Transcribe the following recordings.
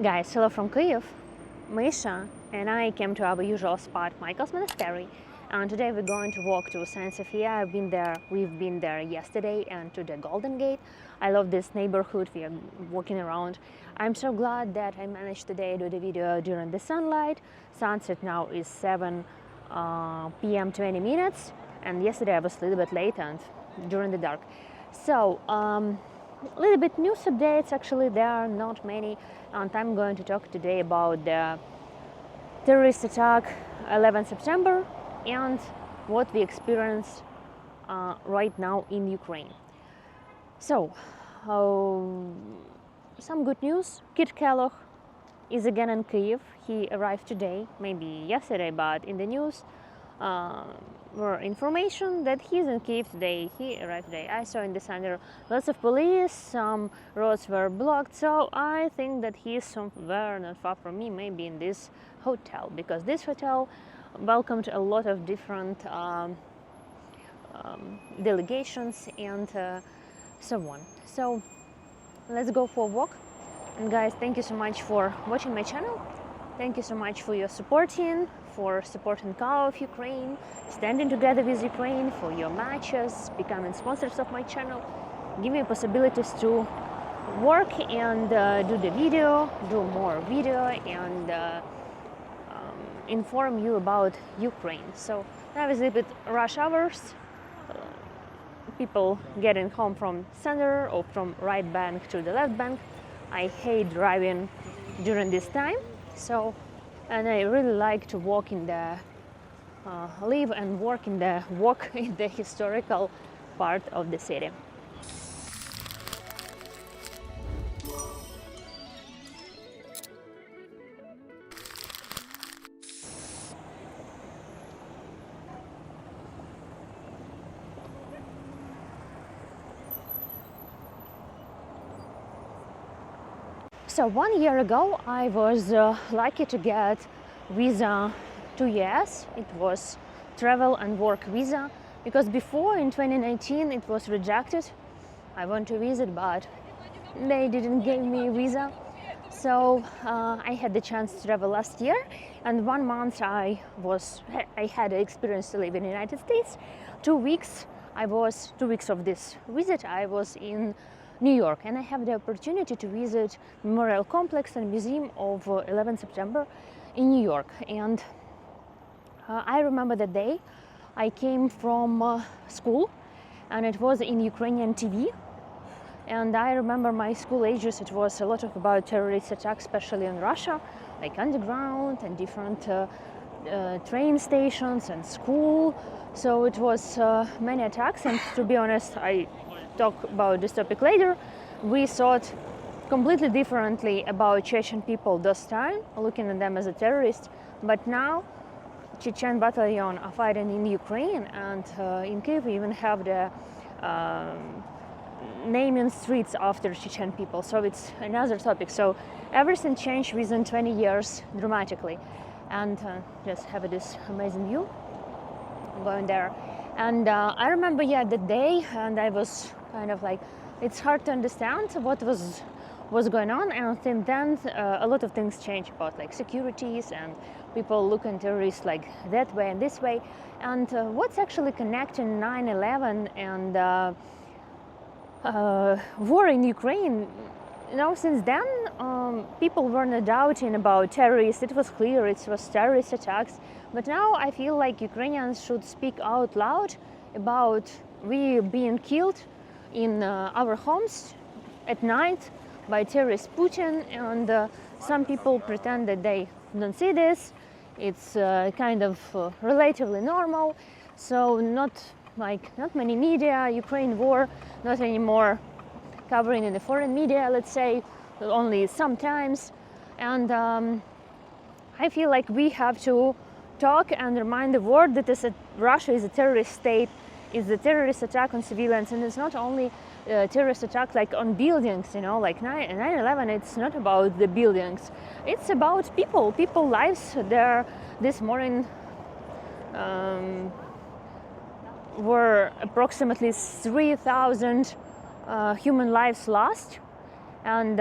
Guys, hello from Kyiv. Misha and I came to our usual spot, Michael's Monastery, and today we're going to walk to Tanya Fiona. We've been there yesterday, and to the Golden Gate. I love this neighborhood. We are walking around. I'm so glad that I managed today to do the video during the sunlight. Sunset now is 7 p.m. 20 minutes, and yesterday I was a little bit late and during the dark. So a little bit news updates. Actually, there are not many, and I'm going to talk today about the terrorist attack 11 September and what we experience right now in Ukraine. So, some good news. Kit Kellogg is again in Kyiv. He arrived today, maybe yesterday, but in the news were information that he's in Kyiv today. He arrived today. I saw in the center lots of police, some roads were blocked, so I think that he is somewhere not far from me, maybe in this hotel, because this hotel welcomed a lot of different delegations and so on. So let's go for a walk. And guys, thank you so much for watching my channel. Thank you so much for your supporting cause of Ukraine, standing together with Ukraine, for your matches, becoming sponsors of my channel, give me possibilities to work and do the video, do more video, and inform you about Ukraine. So now is a bit rush hours, people getting home from center or from right bank to the left bank. I hate driving during this time, and I really like to walk in the live and work in the historical part of the city. So 1 year ago, I was lucky to get visa 2 years. It was travel and work visa, because before in 2019 it was rejected. I want to visit, but they didn't give me visa. So I had the chance to travel last year, and 1 month I had the experience to live in the United States. 2 weeks of this visit I was in New York, and I have the opportunity to visit Memorial Complex and Museum of 11 September in New York. And I remember the day I came from school, and it was in Ukrainian TV. And I remember my school ages, it was a lot about terrorist attacks, especially in Russia, like underground and different train stations and school. So it was many attacks, and to be honest, I talk about this topic later. We thought completely differently about Chechen people this time, looking at them as a terrorist. But now Chechen battalion are fighting in Ukraine, and in Kyiv we even have the naming streets after Chechen people. So it's another topic. So everything changed within 20 years dramatically. And just have this amazing view going there. And I remember, the day, and I was kind of like, it's hard to understand what was going on. And since then, a lot of things changed about like securities, and people look at terrorists like that way and this way. And what's actually connecting 9/11 and war in Ukraine? Since then, people were not doubting about terrorists. It was clear it was terrorist attacks. But now I feel like Ukrainians should speak out loud about we being killed in our homes at night by terrorist Putin. And some people pretend that they don't see this. It's kind of relatively normal. So not many media, Ukraine war, not anymore covering in the foreign media, let's say, only sometimes. And I feel like we have to talk and remind the world that Russia is a terrorist state, is a terrorist attack on civilians, and it's not only a terrorist attack like on buildings, like 9/11. It's not about the buildings, it's about people lives. There this morning were approximately 3,000 human lives lost, and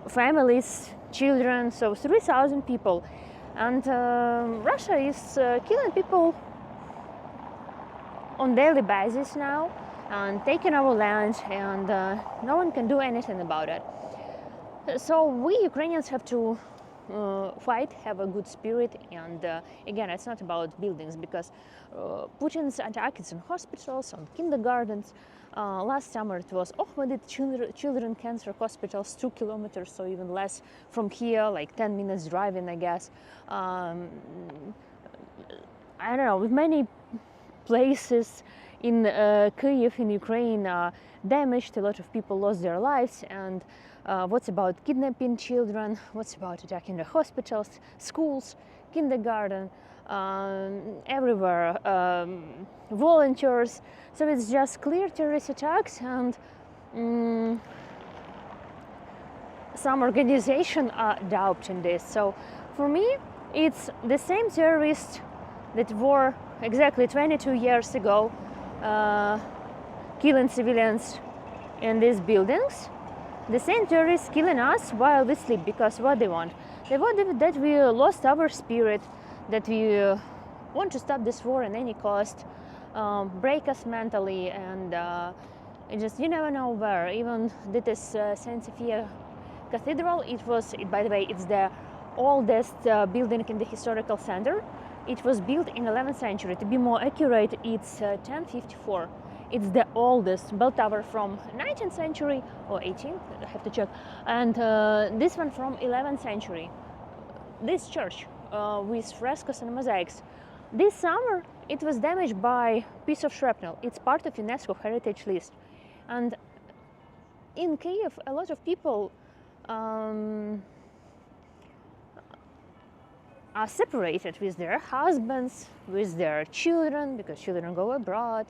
families, children, so 3,000 people. And Russia is killing people on daily basis now and taking our land, and no one can do anything about it. So we Ukrainians have to fight, have a good spirit, and again, it's not about buildings, because Putin's attack is on hospitals, on kindergartens. Last summer it was Ohmedit children cancer hospitals, 2 kilometers, so even less from here, like 10 minutes driving, I guess. I don't know, with many places in Kyiv, in Ukraine, damaged. A lot of people lost their lives. And what's about kidnapping children? What's about attacking the hospitals, schools, kindergarten, everywhere, volunteers. So it's just clear terrorist attacks, and some organizations are doubting this. So for me, it's the same terrorists that were exactly 22 years ago killing civilians in these buildings. The same terrorists killing us while we sleep, because what they want? They want that we lost our spirit, that we want to stop this war at any cost, break us mentally, and just you never know where. Even this St. Sophia Cathedral, by the way, it's the oldest building in the historical center. It was built in 11th century. To be more accurate, it's 1054. It's the oldest bell tower from 19th century or 18th, I have to check. And this one from 11th century. This church with frescoes and mosaics. This summer it was damaged by piece of shrapnel. It's part of UNESCO heritage list. And in Kyiv, a lot of people are separated with their husbands, with their children, because children go abroad,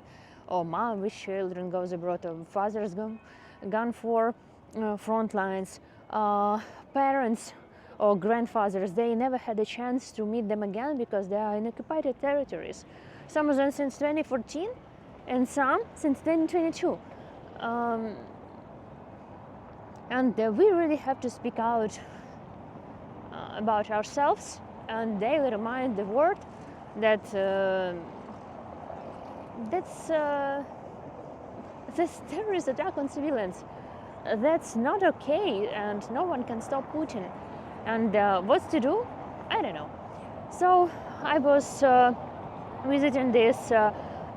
or mom with children goes abroad, or fathers gone for front lines. Parents or grandfathers, they never had a chance to meet them again because they are in occupied territories. Some of them since 2014 and some since 2022. And we really have to speak out about ourselves and daily remind the world that this terrorist attack on civilians, that's not okay, and no one can stop Putin. And what to do? I don't know. So I was visiting this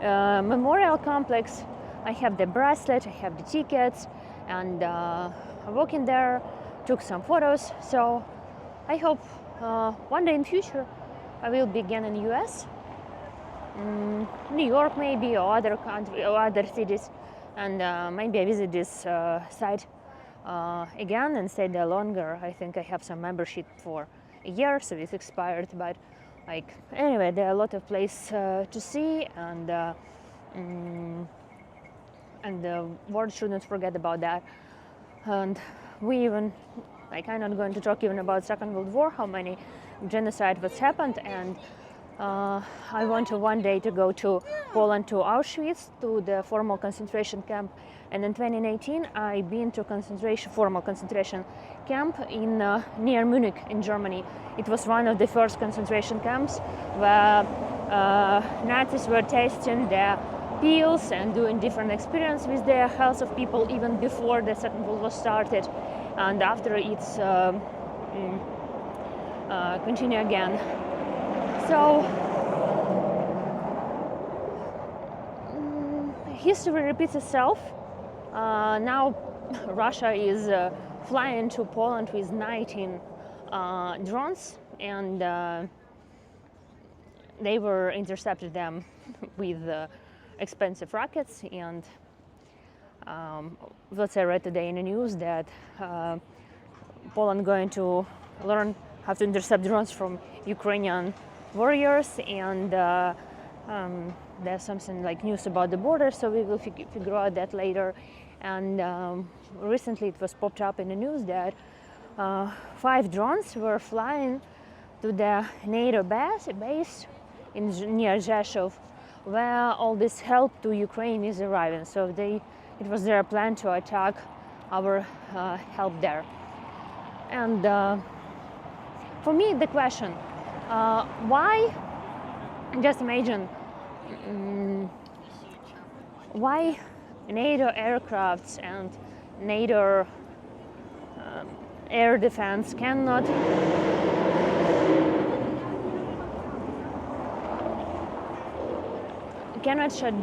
memorial complex. I have the bracelet, I have the tickets, and walking there, took some photos. So I hope one day in future I will be again in US, New York maybe, or other country or other cities, and maybe I visit this site again and stay there longer. I think I have some membership for a year, so it's expired. But like anyway, there are a lot of places to see, and the world shouldn't forget about that. And we even, like, I'm not going to talk even about Second World War, how many genocide was happened, and I want to one day to go to Poland, to Auschwitz, to the formal concentration camp. And in 2018, I've been to formal concentration camp in near Munich in Germany. It was one of the first concentration camps where Nazis were testing their pills and doing different experiments with the health of people even before the Second World War started, and after it's continue again. So history repeats itself. Now Russia is flying to Poland with 19 drones, and they were intercepted them with expensive rockets. And what I read today in the news, that Poland going to learn how to intercept drones from Ukrainian warriors, and there's something like news about the border, so we will figure out that later. And recently it was popped up in the news that 5 drones were flying to the NATO base near Rzeszów, where all this help to Ukraine is arriving. So it was their plan to attack our help there. And for me, the question, why, just imagine, why NATO aircrafts and NATO air defense cannot shut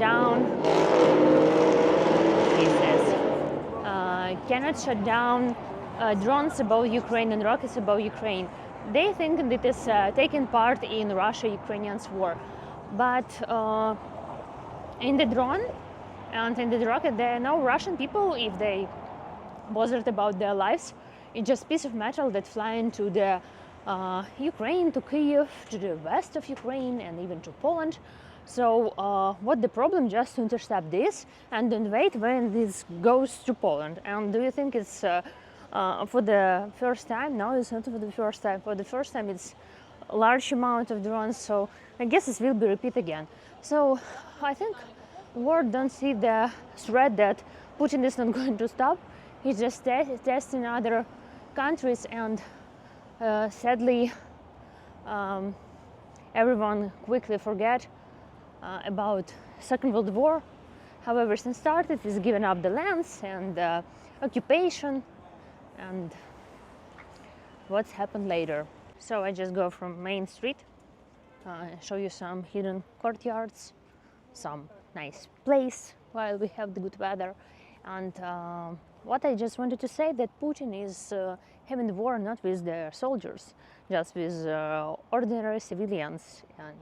down drones above Ukraine and rockets above Ukraine. They think that it is taking part in Russia-Ukrainian war, but in the drone and in the rocket, there are no Russian people if they bothered about their lives. It's just a piece of metal that fly into the Ukraine, to Kyiv, to the west of Ukraine, and even to Poland. So what the problem? Just to intercept this and then wait when this goes to Poland. And do you think it's for the first time? No, it's not for the first time. For the first time, it's a large amount of drones. So I guess this will be repeated again. So I think world don't see the threat that Putin is not going to stop. He's just testing other countries, and sadly, everyone quickly forget about Second World War. However, since started, he's given up the lands and occupation, and what's happened later. So I just go from main street, show you some hidden courtyards, some nice place while we have the good weather, and what I just wanted to say that Putin is having the war not with the soldiers, just with ordinary civilians, and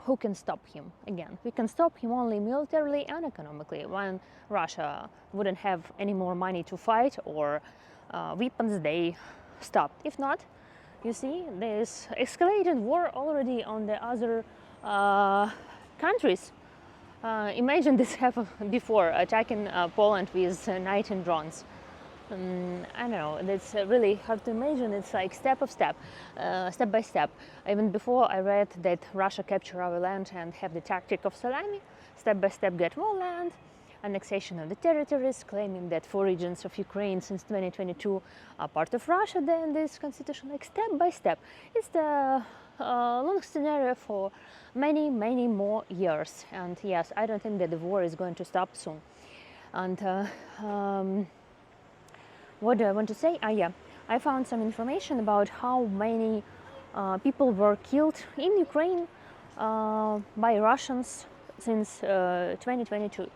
who can stop him? Again, we can stop him only militarily and economically. When Russia wouldn't have any more money to fight or weapons, they stopped. If not, you see, there's escalated war already on the other countries. Imagine this happened before, attacking Poland with 19 drones. I don't know, it's really hard to imagine. It's like step by step. Even before I read that Russia capture our land and have the tactic of salami, step by step get more land, annexation of the territories, claiming that 4 regions of Ukraine since 2022 are part of Russia, then this constitution, like step by step. It's the long scenario for many more years. And yes, I don't think that the war is going to stop soon. And what do I want to say? Yeah, I found some information about how many people were killed in Ukraine by Russians since 2022.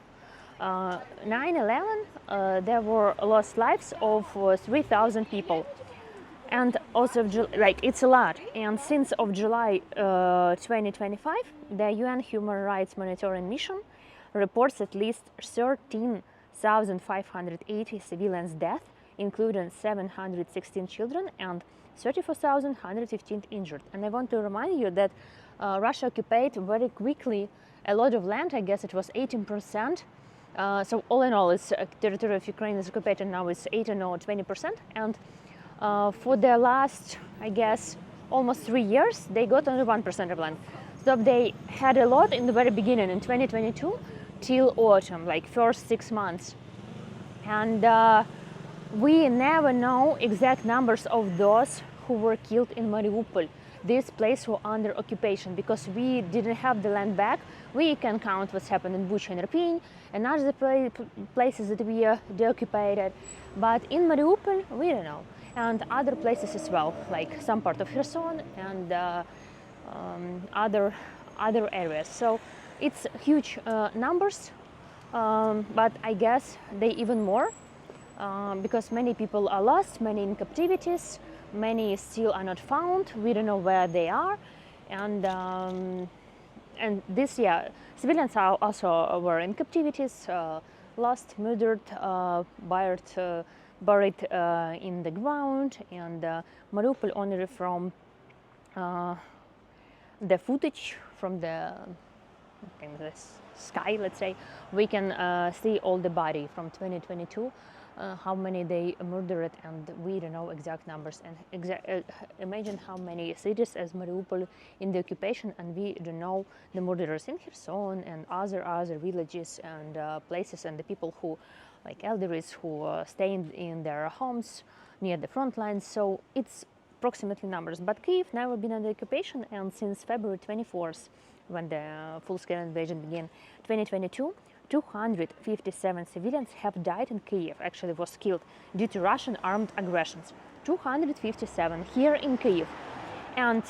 9/11, there were lost lives of 3,000 people, and also like it's a lot. And since of July 2025, the UN Human Rights Monitoring Mission reports at least 13,580 civilians death, including 716 children and 34,115 injured. And I want to remind you that Russia occupied very quickly a lot of land. I guess it was 18%. So all in all, its territory of Ukraine is occupied, and now it's 18 or 20%. And for the last, I guess, almost 3 years, they got only 1% of land. So they had a lot in the very beginning in 2022 till autumn, like first 6 months. And we never know exact numbers of those who were killed in Mariupol. This place was under occupation because we didn't have the land back. We can count what's happened in Bucha and Irpin and other places that we deoccupied. But in Mariupol, we don't know. And other places as well, like some part of Kherson and other areas. So it's huge numbers, but I guess they even more. Because many people are lost, many in captivities, many still are not found. We don't know where they are, and this year civilians are also were in captivities, lost, murdered, buried in the ground. And Mariupol, only from the footage from the sky, let's say, we can see all the body from 2022. How many they murdered, and we don't know exact numbers. And imagine how many cities as Mariupol in the occupation, and we don't know the murderers in Kherson and other villages and places, and the people who like elderlies who stayed in their homes near the front lines. So it's approximately numbers. But Kyiv never been under occupation, and since February 24th, when the full-scale invasion began, 2022, 257 civilians have died in Kyiv, actually was killed due to Russian armed aggressions. 257 here in Kyiv. And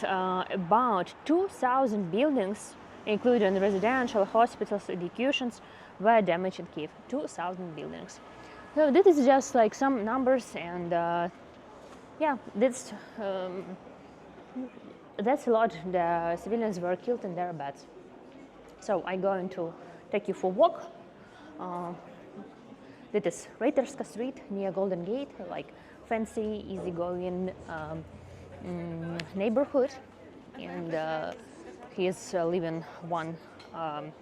about 2,000 buildings, including residential, hospitals, educations, were damaged in Kyiv. 2,000 buildings. So this is just like some numbers, and yeah, that's a lot. The civilians were killed in their beds. So I'm going to take you for a walk. That is Reitarska Street near Golden Gate, like fancy, easygoing neighborhood. And he is living one, how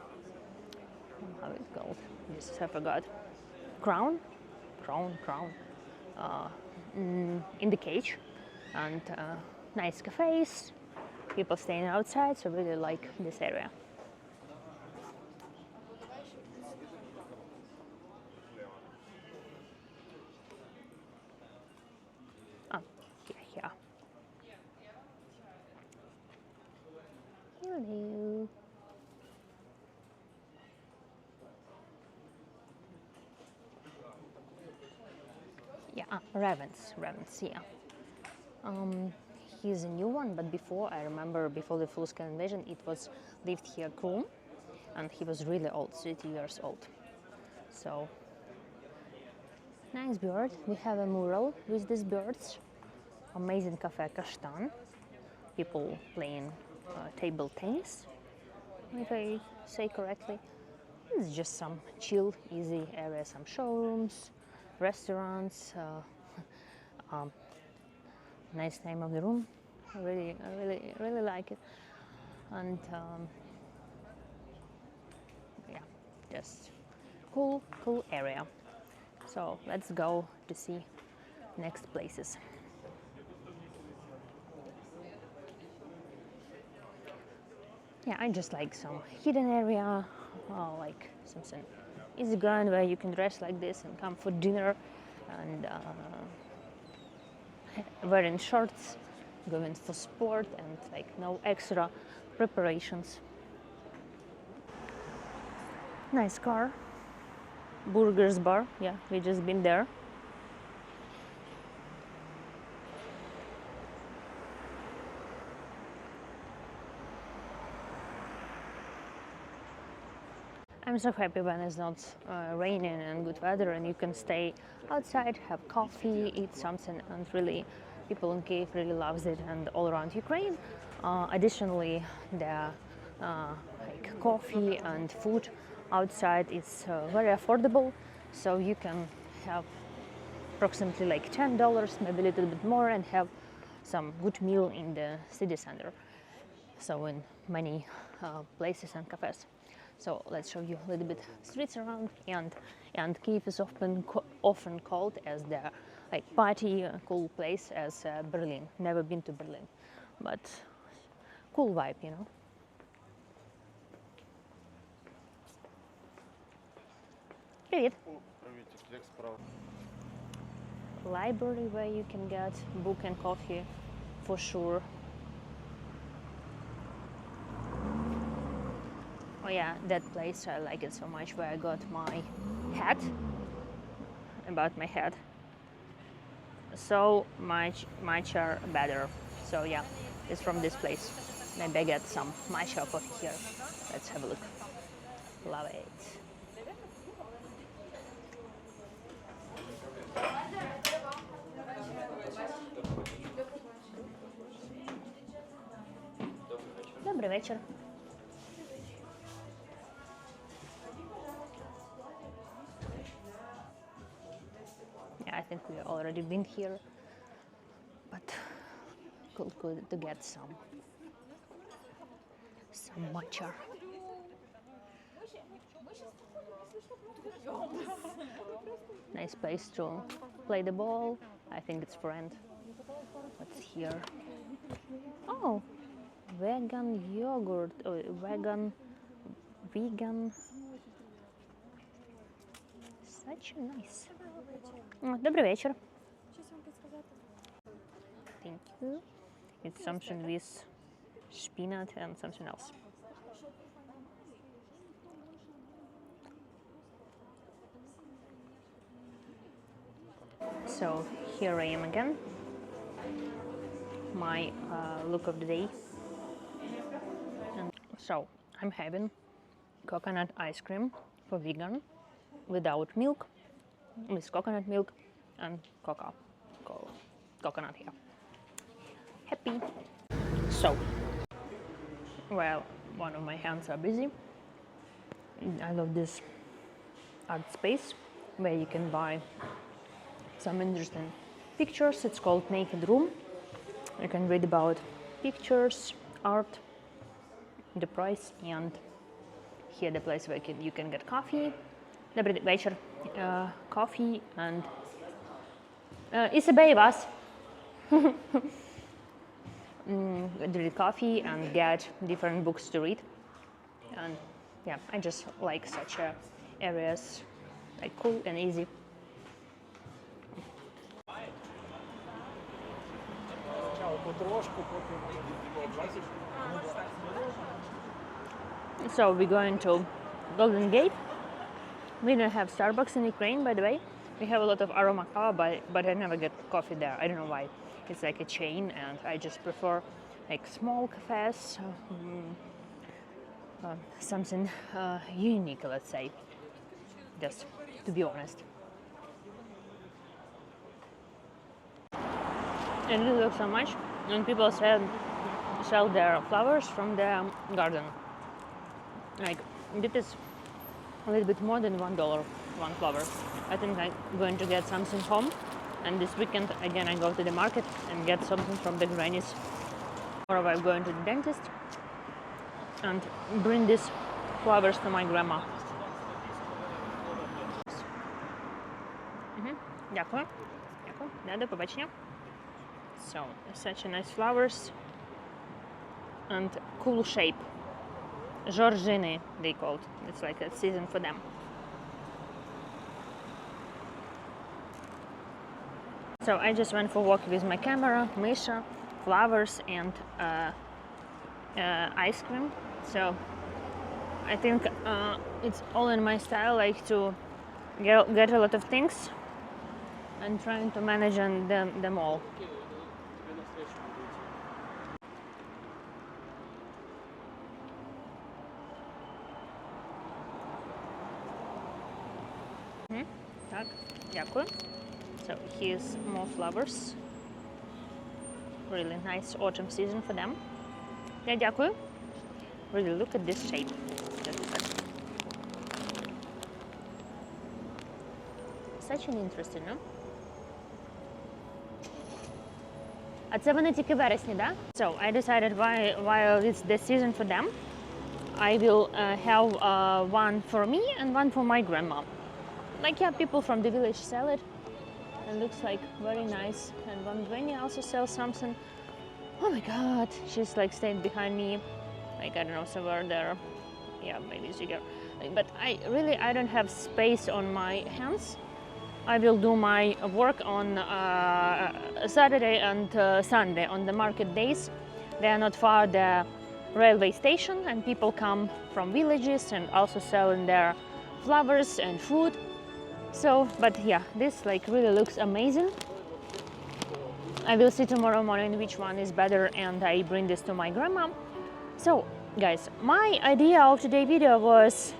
it's called? Yes, I forgot. Crown, in the cage, and nice cafes. People staying outside, so really like this area. Here. Hello. Yeah, Ravens, yeah. He's a new one, but before, I remember before the full-scale invasion, it was lived here Krum, and he was really old, 30 years old. So, nice bird. We have a mural with these birds. Amazing cafe Kashtan. People playing table tennis, if I say correctly. It's just some chill, easy area, some showrooms, restaurants. Nice name of the room. I really like it. And yeah, just cool area. So let's go to see next places. Yeah, I just like some hidden area, like something easygoing where you can dress like this and come for dinner, and wearing shorts, going for sport, and like no extra preparations. Nice car. Burgers bar. Yeah, we just been there. I'm so happy when it's not raining and good weather, and you can stay outside, have coffee, eat something, and really, people in Kyiv really loves it, and all around Ukraine. Additionally, the like coffee and food outside is very affordable, so you can have approximately like $10, maybe a little bit more, and have some good meal in the city center. So in many places and cafes. So let's show you a little bit streets around, and Kyiv is often called as the like party cool place as Berlin. Never been to Berlin, but cool vibe, you know. Привет. Library where you can get book and coffee for sure. Oh yeah, that place, I like it so much, where I got my hat, about my hat. So much better. So yeah, it's from this place. Maybe I get some matcha coffee here. Let's have a look. Love it. Добрый вечер. Yeah, I think we've already been here, but cool to get some matcha. Nice place to play the ball. I think it's friend. What's here? Oh, vegan yogurt, vegan Such nice. Добрий вечір. Thank you. It's something with spinach and something else. So here I am again. My look of the day. And so I'm having coconut ice cream for vegan without milk, with coconut milk and coconut here. Happy. So, well, one of my hands are busy. I love this art space where you can buy some interesting pictures. It's called Naked Room. You can read about pictures, art, the price, and here the place where you can get coffee. Добрий вечір. Coffee and і себе і вас. Drink coffee and get different books to read. And yeah, I just like such areas, like cool and easy. So we're going to Golden Gate. We don't have Starbucks in Ukraine, by the way. We have a lot of aroma kava, but I never get coffee there. I don't know why. It's like a chain, and I just prefer like small cafes, something unique, let's say. Just to be honest. And it looks so much when people sell their flowers from their garden. Like it is a little bit more than $1 one flower. I think I'm going to get something home, and this weekend again I go to the market and get something from the grannies. Or I'm going to the dentist and bring these flowers to my grandma. Дякую. Дякую. До побачення. So, such a nice flowers and cool shape. Georgine, they called. It's like a season for them. So I just went for a walk with my camera, Misha, flowers, and ice cream. So I think it's all in my style, like to get a lot of things and trying to manage them all. Так, дякую. So here's more flowers. Really nice autumn season for them. Yeah, дякую. Really look at this shape. Such an interesting, no? А це вони тільки вересні, да? So I decided while it's the season for them, I will have one for me and one for my grandma. Like, yeah, people from the village sell it. It looks like very nice. And one granny also sells something. Oh my god, she's like staying behind me. Like, I don't know, somewhere there. Yeah, maybe it's bigger. But I don't have space on my hands. I will do my work on Saturday and Sunday on the market days. They are not far the railway station, and people come from villages and also selling their flowers and food. So, but yeah, this like really looks amazing. I will see tomorrow morning which one is better, and I bring this to my grandma. So, guys, my idea of today's video was,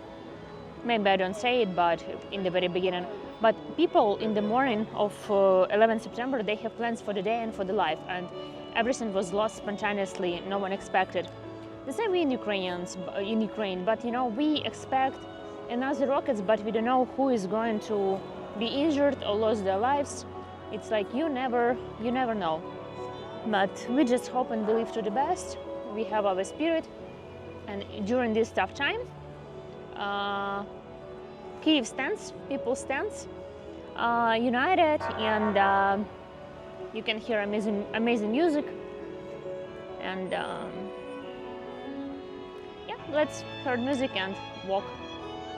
maybe I don't say it, but in the very beginning, but people in the morning of 11 September, they have plans for the day and for the life, and everything was lost spontaneously, no one expected. The same in Ukraine, but you know, we expect another rockets, but we don't know who is going to be injured or lose their lives. It's like you never know. But we just hope and believe to the best. We have our spirit, and during this tough time, Kyiv stands, people stands, united, and you can hear amazing music. And yeah, let's hear music and walk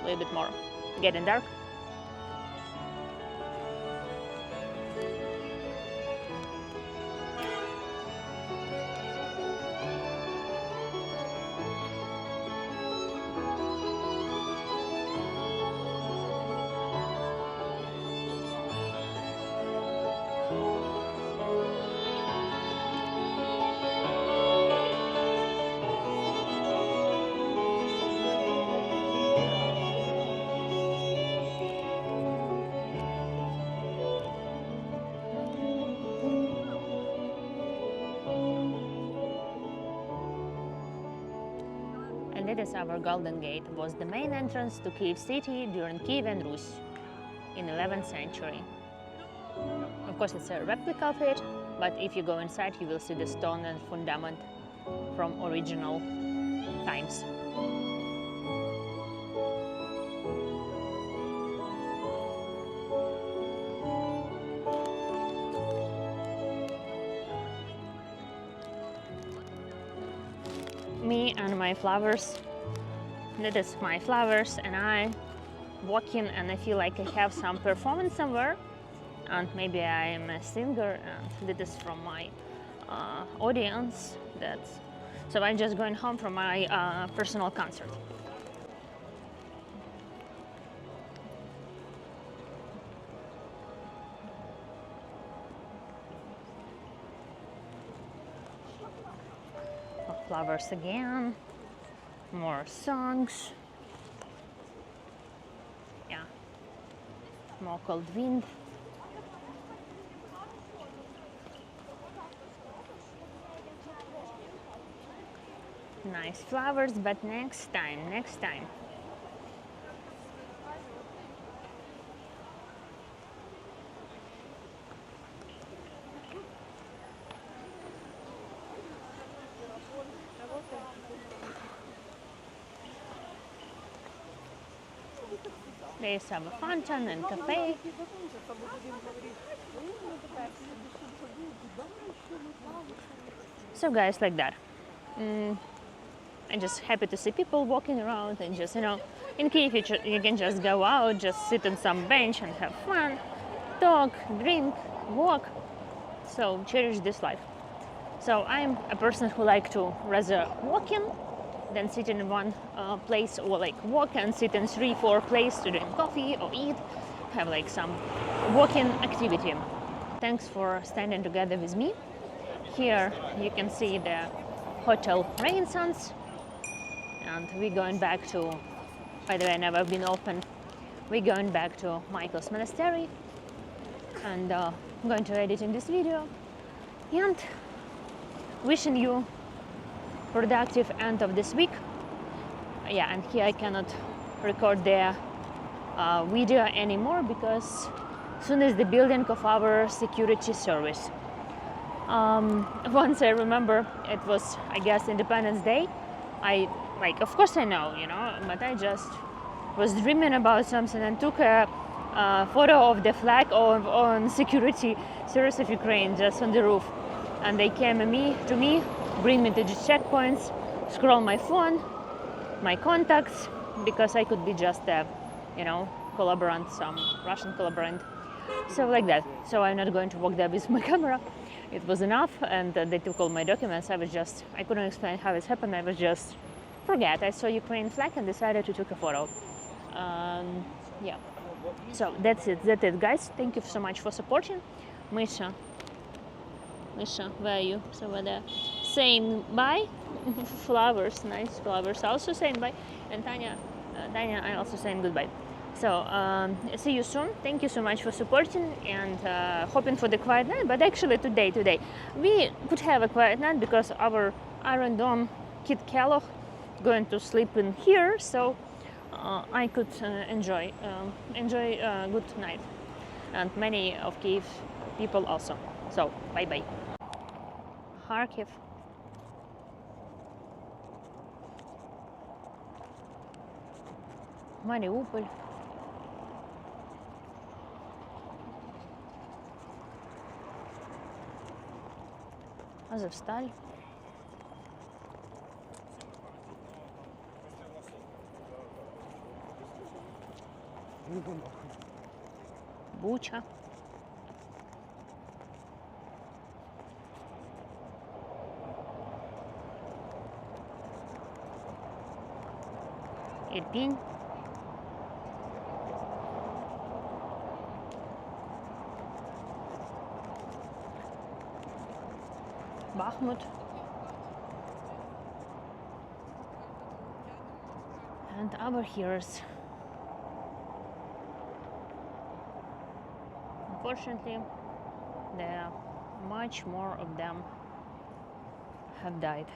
a little bit more. Getting dark. And that is our Golden Gate, was the main entrance to Kyiv city during Kievan Rus in 11th century. Of course, it's a replica of it, but if you go inside, you will see the stone and fundament from original times. Me and my flowers, that is my flowers, and I walking, and I feel like I have some performance somewhere, and maybe I am a singer, and that is from my audience. So I'm just going home from my personal concert. Flowers again, more songs. Yeah, more cold wind. Nice flowers, but next time. There is a fountain and cafe. So guys, like that. I'm just happy to see people walking around, and just, in Kyiv you can just go out, just sit on some bench and have fun, talk, drink, walk. So cherish this life. So I'm a person who like to rather walking than sit in one place, or like walk and sit in 3-4 places to drink coffee or eat, have like some walking activity. Thanks for standing together with me. Here you can see the Hotel Renaissance, and we're going back to, by the way, never been opened, we're going back to Michael's Monastery, and I'm going to edit in this video, and wishing you productive end of this week. Yeah, and here I cannot record the video anymore because soon is the building of our security service. Once I remember, it was, I guess, Independence Day. Of course I know, but I just was dreaming about something and took a photo of the flag on security service of Ukraine just on the roof. And they came to me, bring me to the checkpoints, scroll my phone, my contacts, because I could be just a, collaborant, some Russian collaborant. So like that. So I'm not going to walk there with my camera. It was enough, and they took all my documents. I couldn't explain how it happened. I was just forget. I saw Ukraine flag and decided to take a photo. Yeah. So that's it, guys. Thank you so much for supporting. Misha, where are you? So over there. Saying bye. Flowers, nice flowers. Also saying bye. And Tanya, I also saying goodbye. So see you soon. Thank you so much for supporting, and hoping for the quiet night. But actually today we could have a quiet night because our Iron Dome Kid Kellogg going to sleep in here, so I could enjoy a good night, and many of Kyiv people also. So bye bye. Kharkiv. Mariupol. Azovstal. Буча. Ирпень. Bakhmut. And our heroes. Unfortunately, there are much more of them have died.